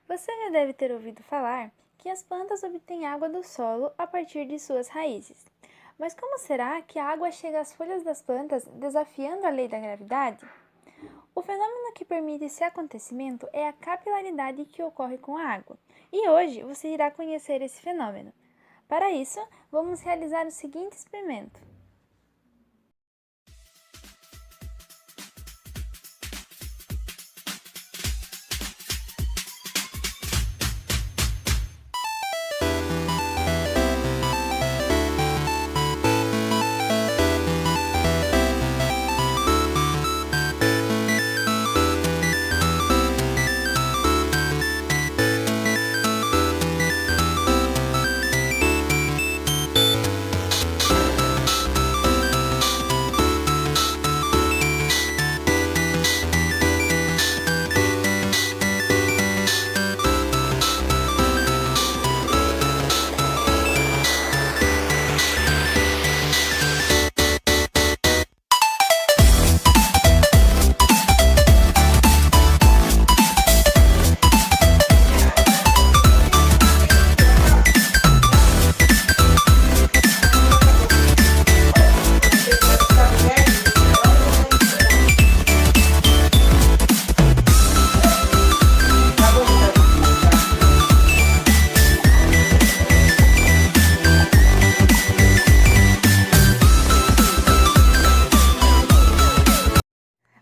Você já deve ter ouvido falar que as plantas obtêm água do solo a partir de suas raízes. Mas como será que a água chega às folhas das plantas desafiando a lei da gravidade? O fenômeno que permite esse acontecimento é a capilaridade que ocorre com a água. E hoje você irá conhecer esse fenômeno. Para isso, vamos realizar o seguinte experimento.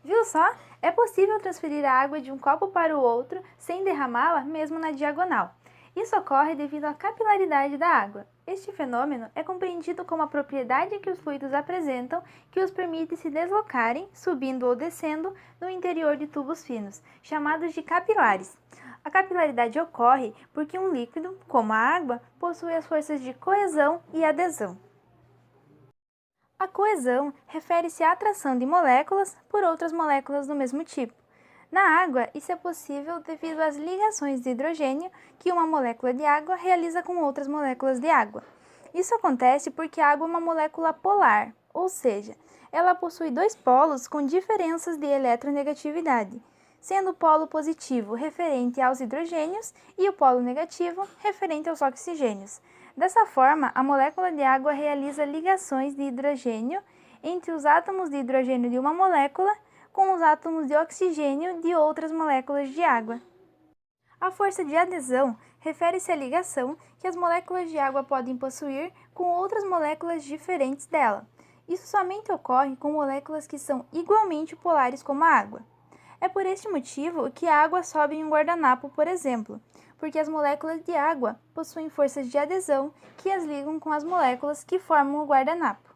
Viu só? É possível transferir a água de um copo para o outro sem derramá-la mesmo na diagonal. Isso ocorre devido à capilaridade da água. Este fenômeno é compreendido como a propriedade que os fluidos apresentam que os permite se deslocarem, subindo ou descendo, no interior de tubos finos, chamados de capilares. A capilaridade ocorre porque um líquido, como a água, possui as forças de coesão e adesão. A coesão refere-se à atração de moléculas por outras moléculas do mesmo tipo. Na água, isso é possível devido às ligações de hidrogênio que uma molécula de água realiza com outras moléculas de água. Isso acontece porque a água é uma molécula polar, ou seja, ela possui dois polos com diferenças de eletronegatividade, sendo o polo positivo referente aos hidrogênios e o polo negativo referente aos oxigênios. Dessa forma, a molécula de água realiza ligações de hidrogênio entre os átomos de hidrogênio de uma molécula com os átomos de oxigênio de outras moléculas de água. A força de adesão refere-se à ligação que as moléculas de água podem possuir com outras moléculas diferentes dela. Isso somente ocorre com moléculas que são igualmente polares como a água. É por este motivo que a água sobe em um guardanapo, por exemplo, porque as moléculas de água possuem forças de adesão que as ligam com as moléculas que formam o guardanapo.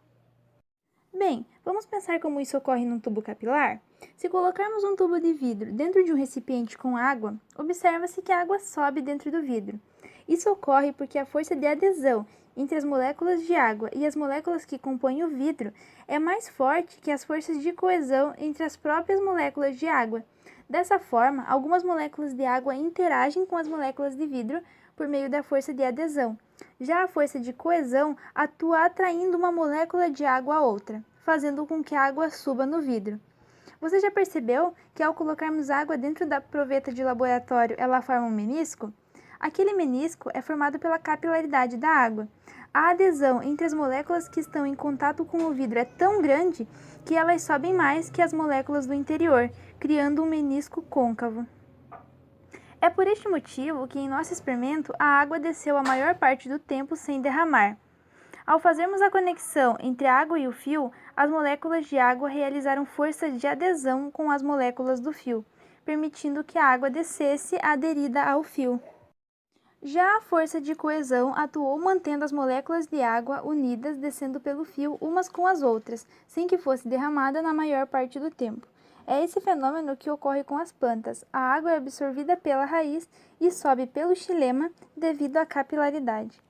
Bem, vamos pensar como isso ocorre num tubo capilar? Se colocarmos um tubo de vidro dentro de um recipiente com água, observa-se que a água sobe dentro do vidro. Isso ocorre porque a força de adesão entre as moléculas de água e as moléculas que compõem o vidro é mais forte que as forças de coesão entre as próprias moléculas de água. Dessa forma, algumas moléculas de água interagem com as moléculas de vidro por meio da força de adesão. Já a força de coesão atua atraindo uma molécula de água a outra, fazendo com que a água suba no vidro. Você já percebeu que ao colocarmos água dentro da proveta de laboratório, ela forma um menisco? Aquele menisco é formado pela capilaridade da água. A adesão entre as moléculas que estão em contato com o vidro é tão grande que elas sobem mais que as moléculas do interior, criando um menisco côncavo. É por este motivo que em nosso experimento a água desceu a maior parte do tempo sem derramar. Ao fazermos a conexão entre a água e o fio, as moléculas de água realizaram força de adesão com as moléculas do fio, permitindo que a água descesse aderida ao fio. Já a força de coesão atuou mantendo as moléculas de água unidas descendo pelo fio umas com as outras, sem que fosse derramada na maior parte do tempo. É esse fenômeno que ocorre com as plantas. A água é absorvida pela raiz e sobe pelo xilema devido à capilaridade.